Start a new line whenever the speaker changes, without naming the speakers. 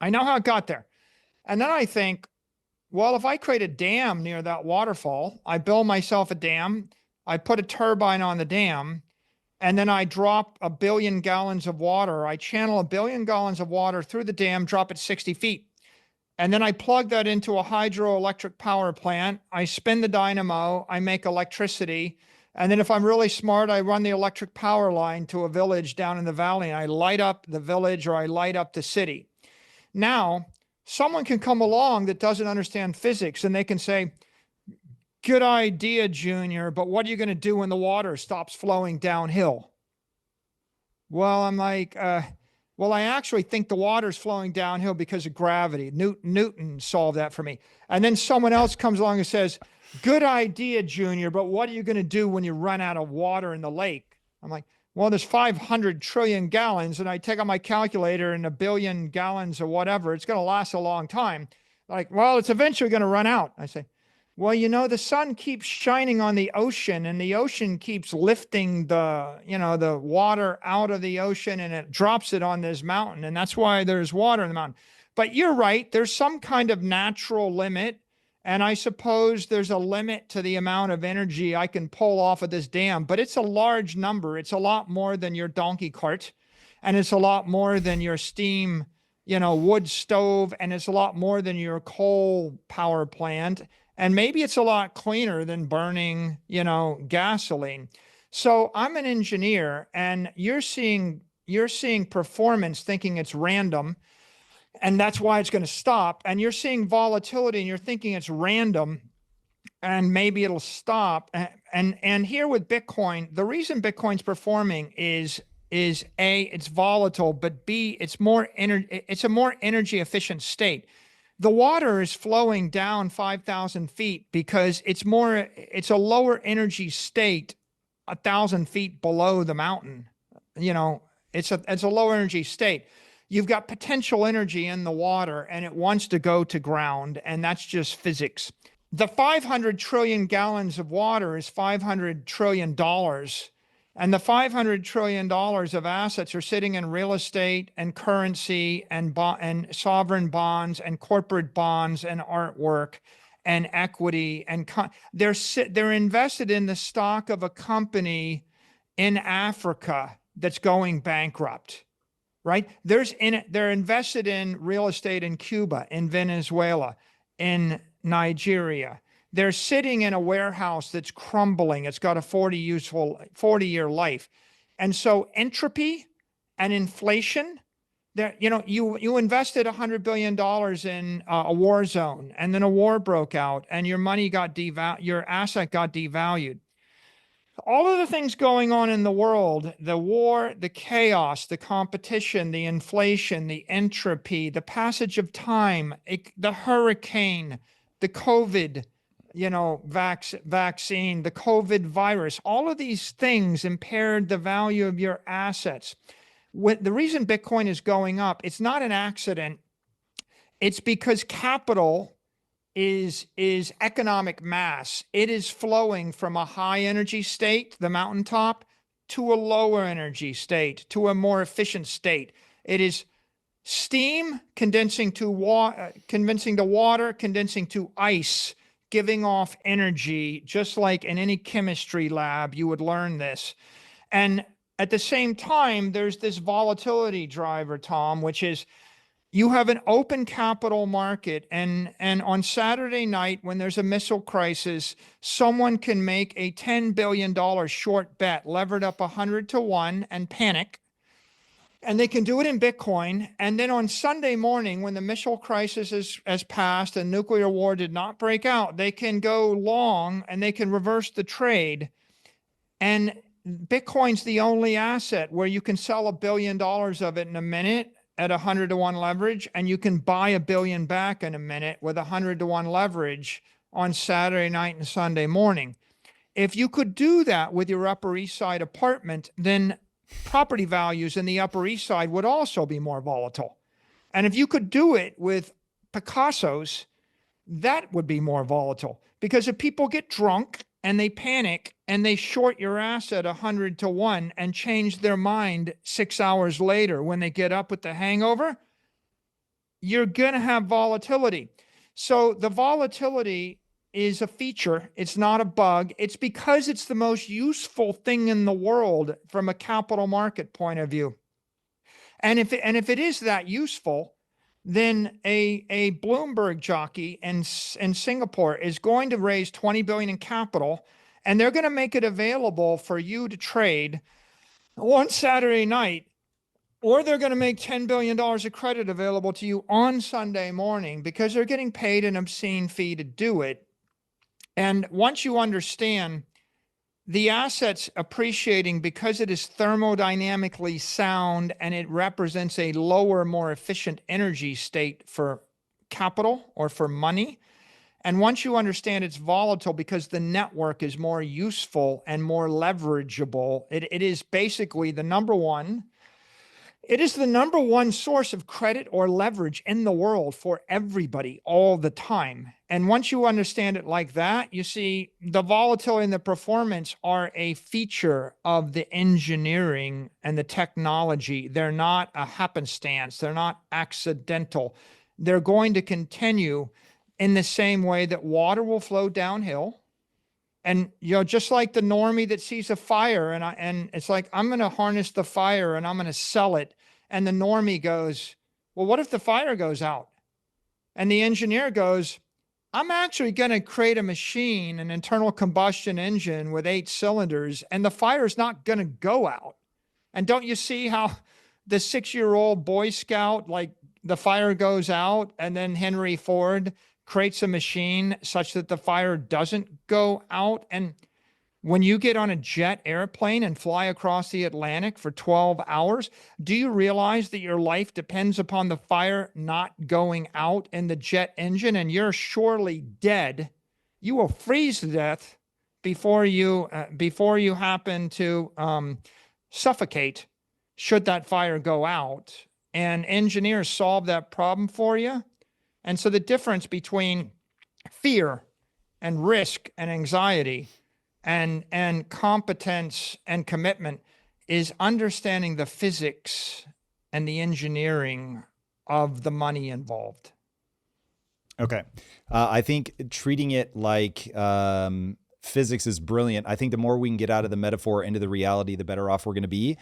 I know how it got there. And then I think, well, if I create a dam near that waterfall, I build myself a dam, I put a turbine on the dam, and then I drop 1 billion gallons of water. I channel 1 billion gallons of water through the dam, drop it 60 feet. And then I plug that into a hydroelectric power plant. I spin the dynamo, I make electricity. And then if I'm really smart, I run the electric power line to a village down in the valley and I light up the village or I light up the city. Now, someone can come along that doesn't understand physics and they can say, good idea, Junior, but what are you going to do when the water stops flowing downhill? Well, I'm like, well, I actually think the water's flowing downhill because of gravity. Newton solved that for me. And then someone else comes along and says, good idea, Junior, but what are you going to do when you run out of water in the lake? I'm like, well, there's 500 trillion gallons, and I take out my calculator and 1 billion gallons or whatever. It's going to last a long time. Like, well, it's eventually going to run out. I say, well, the sun keeps shining on the ocean and the ocean keeps lifting the water out of the ocean and it drops it on this mountain. And that's why there's water in the mountain. But you're right. There's some kind of natural limit. And I suppose there's a limit to the amount of energy I can pull off of this dam, but it's a large number. It's a lot more than your donkey cart. And it's a lot more than your steam, wood stove. And it's a lot more than your coal power plant. And maybe it's a lot cleaner than burning, gasoline. So I'm an engineer and you're seeing performance thinking it's random and that's why it's going to stop. And you're seeing volatility and you're thinking it's random and maybe it'll stop. And here with Bitcoin, the reason Bitcoin's performing is A, it's volatile, but B, it's a more energy efficient state. The water is flowing down 5,000 feet because it's a lower energy state 1,000 feet below the mountain. It's a lower energy state. You've got potential energy in the water and it wants to go to ground, and that's just physics. The 500 trillion gallons of water is $500 trillion. And the $500 trillion of assets are sitting in real estate and currency and sovereign bonds and corporate bonds and artwork and equity. And they're invested in the stock of a company in Africa that's going bankrupt, right? They're invested in real estate in Cuba, in Venezuela, in Nigeria. They're sitting in a warehouse that's crumbling. It's got a 40-year life. And so entropy and inflation, you invested $100 billion in a war zone, and then a war broke out and your money your asset got devalued. All of the things going on in the world, the war, the chaos, the competition, the inflation, the entropy, the passage of time, the hurricane, the COVID, vaccine, the COVID virus, all of these things impaired the value of your assets. The reason Bitcoin is going up, it's not an accident. It's because capital is economic mass. It is flowing from a high energy state, the mountaintop, to a lower energy state, to a more efficient state. It is steam condensing to water, condensing to ice, giving off energy, just like in any chemistry lab, you would learn this. And at the same time, there's this volatility driver, Tom, which is you have an open capital market. And on Saturday night, when there's a missile crisis, someone can make a $10 billion short bet, levered up 100 to 1 and panic. And they can do it in Bitcoin. And then on Sunday morning, when the missile crisis has passed and nuclear war did not break out, they can go long and they can reverse the trade. And Bitcoin's the only asset where you can sell $1 billion of it in a minute at 100 to 1 leverage, and you can buy $1 billion back in a minute with 100 to 1 leverage on Saturday night and Sunday morning. If you could do that with your Upper East Side apartment, then property values in the Upper East Side would also be more volatile. And if you could do it with Picasso's, that would be more volatile. Because if people get drunk and they panic and they short your asset 100 to 1 and change their mind 6 hours later when they get up with the hangover, you're going to have volatility. So the volatility is a feature. It's not a bug. It's because it's the most useful thing in the world from a capital market point of view. And if it is that useful, then a Bloomberg jockey in Singapore is going to raise 20 billion in capital, and they're going to make it available for you to trade one Saturday night, or they're going to make $10 billion of credit available to you on Sunday morning because they're getting paid an obscene fee to do it. And once you understand the asset's appreciating because it is thermodynamically sound and it represents a lower, more efficient energy state for capital or for money. And once you understand it's volatile because the network is more useful and more leverageable, it is basically the number one. It is the number one source of credit or leverage in the world for everybody all the time. And once you understand it like that, you see the volatility and the performance are a feature of the engineering and the technology. They're not a happenstance. They're not accidental. They're going to continue in the same way that water will flow downhill. And just like the normie that sees a fire and it's like, I'm going to harness the fire and I'm going to sell it. And the normie goes, well, what if the fire goes out? And the engineer goes, I'm actually going to create a machine, an internal combustion engine with 8 cylinders, and the fire's not going to go out. And don't you see how the 6-year-old Boy Scout, like the fire goes out, and then Henry Ford creates a machine such that the fire doesn't go out? And when you get on a jet airplane and fly across the Atlantic for 12 hours, do you realize that your life depends upon the fire not going out in the jet engine, and you're surely dead? You will freeze to death before you happen to suffocate should that fire go out. And engineers solve that problem for you. And so the difference between fear and risk and anxiety and competence and commitment is understanding the physics and the engineering of the money involved.
Okay. I think treating it like physics is brilliant. I think the more we can get out of the metaphor into the reality, the better off we're going to be.